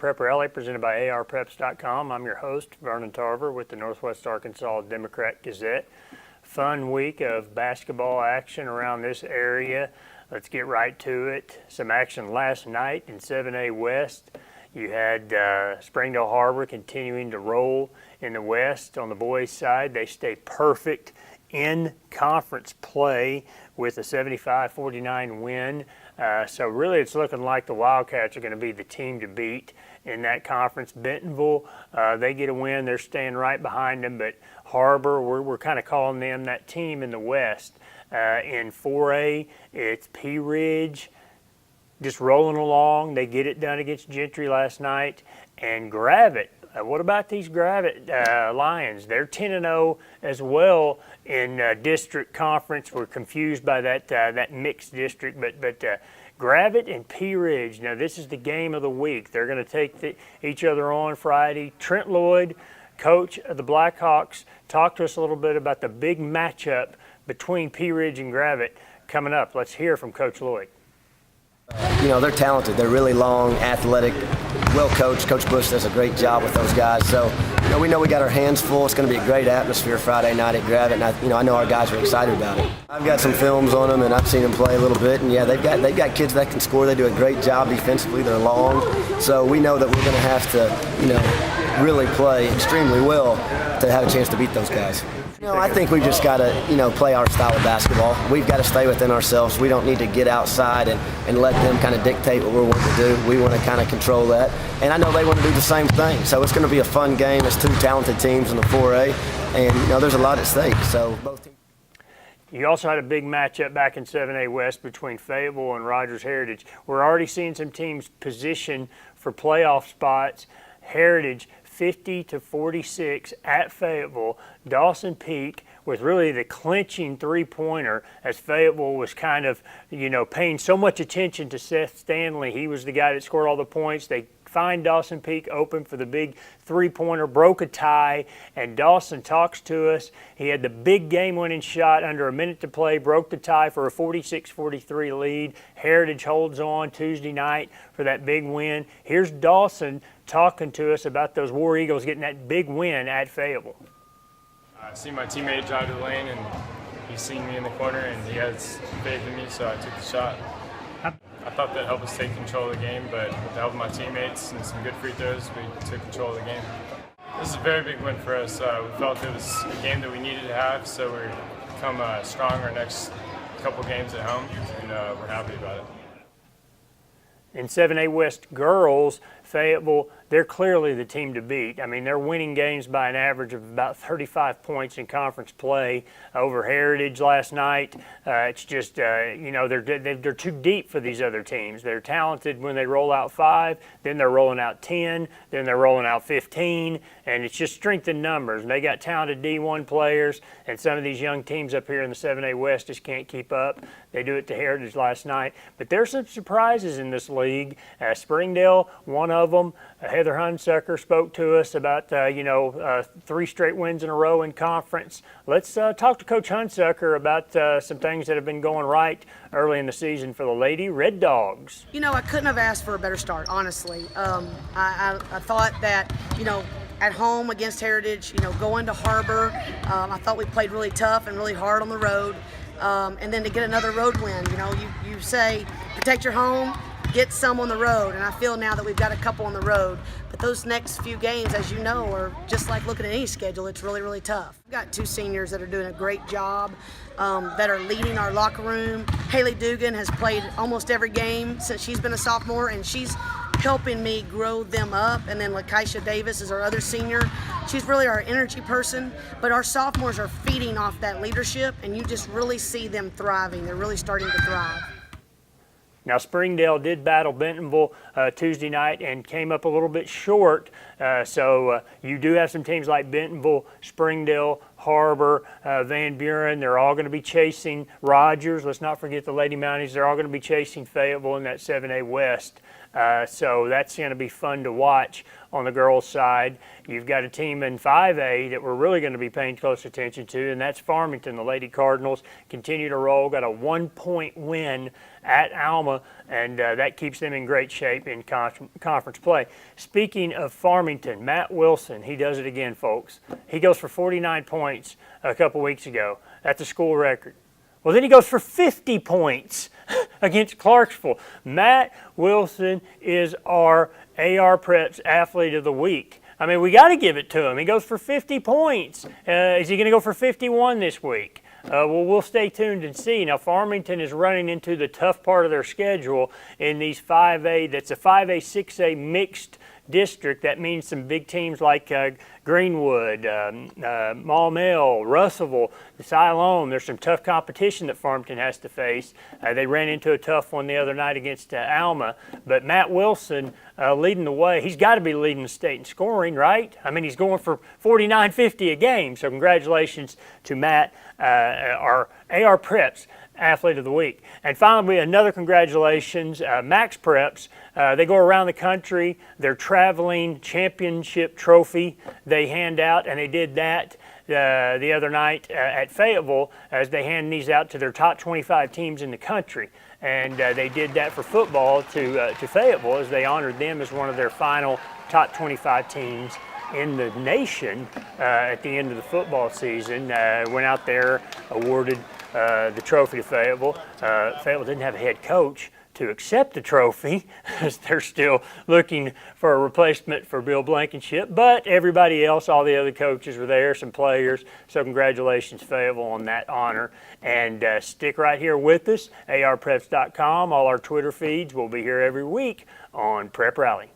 Prep Rally presented by arpreps.com. I'm your host, Vernon Tarver with the Northwest Arkansas Democrat-Gazette. Fun week of basketball action around this area. Let's get right to it. Some action last night in 7A West. You had Springdale Harbor continuing to roll in the West. On the boys' side, they stay perfect in conference play with a 75-49 win. So really it's looking like the Wildcats are going to be the team to beat in that conference. Bentonville, they get a win. They're staying right behind them. But Harbor, we're kind of calling them that team in the West. In 4A, it's Pea Ridge just rolling along. They get it done against Gentry last night. And Gravette, what about these Gravette Lions? They're 10-0 as well in district conference. We're confused by that mixed district, but Gravette and Pea Ridge. Now this is the game of the week. They're going to take each other on Friday. Trent Lloyd, coach of the Blackhawks, talked to us a little bit about the big matchup between Pea Ridge and Gravette coming up. Let's hear from Coach Lloyd. You know, they're talented. They're really long, athletic, well coached. Coach Bush does a great job with those guys. So, we know we got our hands full. It's going to be a great atmosphere Friday night at Gravette, and I know our guys are excited about it. I've got some films on them, and I've seen them play a little bit. And yeah, they've got kids that can score. They do a great job defensively. They're long, so we know that we're going to have to, really play extremely well to have a chance to beat those guys. I think we've just got to, play our style of basketball. We've got to stay within ourselves. We don't need to get outside and let them kind of dictate what we're wanting to do. We want to kind of control that. And I know they want to do the same thing. So it's going to be a fun game. It's two talented teams in the 4A. And, there's a lot at stake. So both teams. You also had a big matchup back in 7A West between Fayetteville and Rogers Heritage. We're already seeing some teams position for playoff spots. Heritage 50-46 at Fayetteville. Dawson Peak with really the clinching three-pointer as Fayetteville was kind of, paying so much attention to Seth Stanley. He was the guy that scored all the points. They find Dawson Peak open for the big three-pointer, broke a tie, and Dawson talks to us. He had the big game-winning shot under a minute to play, broke the tie for a 46-43 lead. Heritage holds on Tuesday night for that big win. Here's Dawson talking to us about those War Eagles getting that big win at Fayetteville. I see my teammate drive to the lane, and he's seen me in the corner, and he has faith in me, so I took the shot. I thought that helped us take control of the game, but with the help of my teammates and some good free throws, we took control of the game. This is a very big win for us. We felt it was a game that we needed to have, so we're become strong our next couple games at home, and we're happy about it. In 7A West girls, Fayetteville, they're clearly the team to beat. I mean, they're winning games by an average of about 35 points in conference play over Heritage last night. It's just, they're too deep for these other teams. They're talented when they roll out 5, then they're rolling out 10, then they're rolling out 15, and it's just strength in numbers. And they got talented D1 players, and some of these young teams up here in the 7A West just can't keep up. They do it to Heritage last night. But there's some surprises in this league. Springdale, one of them. Heather Hunsucker spoke to us about, 3 straight wins in a row in conference. Let's talk to Coach Hunsucker about some things that have been going right early in the season for the Lady Red Dogs. I couldn't have asked for a better start, honestly. I thought that, at home against Heritage, going to Harbor, I thought we played really tough and really hard on the road. And then to get another road win, you say protect your home, get some on the road, and I feel now that we've got a couple on the road. But those next few games, as you know, are just like looking at any schedule. It's really, really tough. We've got 2 seniors that are doing a great job, that are leading our locker room. Haley Dugan has played almost every game since she's been a sophomore, and she's helping me grow them up. And then Lakeisha Davis is our other senior. She's really our energy person, but our sophomores are feeding off that leadership, and you just really see them thriving. They're really starting to thrive. Now, Springdale did battle Bentonville Tuesday night and came up a little bit short. So you do have some teams like Bentonville, Springdale, Harbor, Van Buren. They're all going to be chasing Rogers. Let's not forget the Lady Mounties. They're all going to be chasing Fayetteville in that 7A West. So that's going to be fun to watch on the girls' side. You've got a team in 5A that we're really going to be paying close attention to, and that's Farmington. The Lady Cardinals continue to roll, got a 1-point win at Alma, and that keeps them in great shape in conference play. Speaking of Farmington, Matt Wilson, he does it again, folks. He goes for 49 points a couple weeks ago. That's a school record. Well, then he goes for 50 points against Clarksville. Matt Wilson is our AR Preps Athlete of the Week. I mean, we got to give it to him. He goes for 50 points. Is he going to go for 51 this week? Well, we'll stay tuned and see. Now, Farmington is running into the tough part of their schedule in these 5A. That's a 5A, 6A mixed district. That means some big teams like Greenwood, Maumelle, Russellville, Siloam. There's some tough competition that Farmington has to face. They ran into a tough one the other night against Alma. But Matt Wilson leading the way. He's got to be leading the state in scoring, right? I mean, he's going for 49, 50 a game. So congratulations to Matt, our AR Preps Athlete of the Week. And finally, another congratulations, Max Preps. They go around the country. Their traveling championship trophy they hand out, and they did that the other night at Fayetteville as they hand these out to their top 25 teams in the country. And they did that for football to Fayetteville as they honored them as one of their final top 25 teams in the nation at the end of the football season. Went out there, awarded the trophy to Fayetteville. Fayetteville didn't have a head coach to accept the trophy as they're still looking for a replacement for Bill Blankenship, but everybody else, all the other coaches were there, some players, so congratulations Fayetteville on that honor. And stick right here with us, arpreps.com, all our Twitter feeds. We'll be here every week on Prep Rally.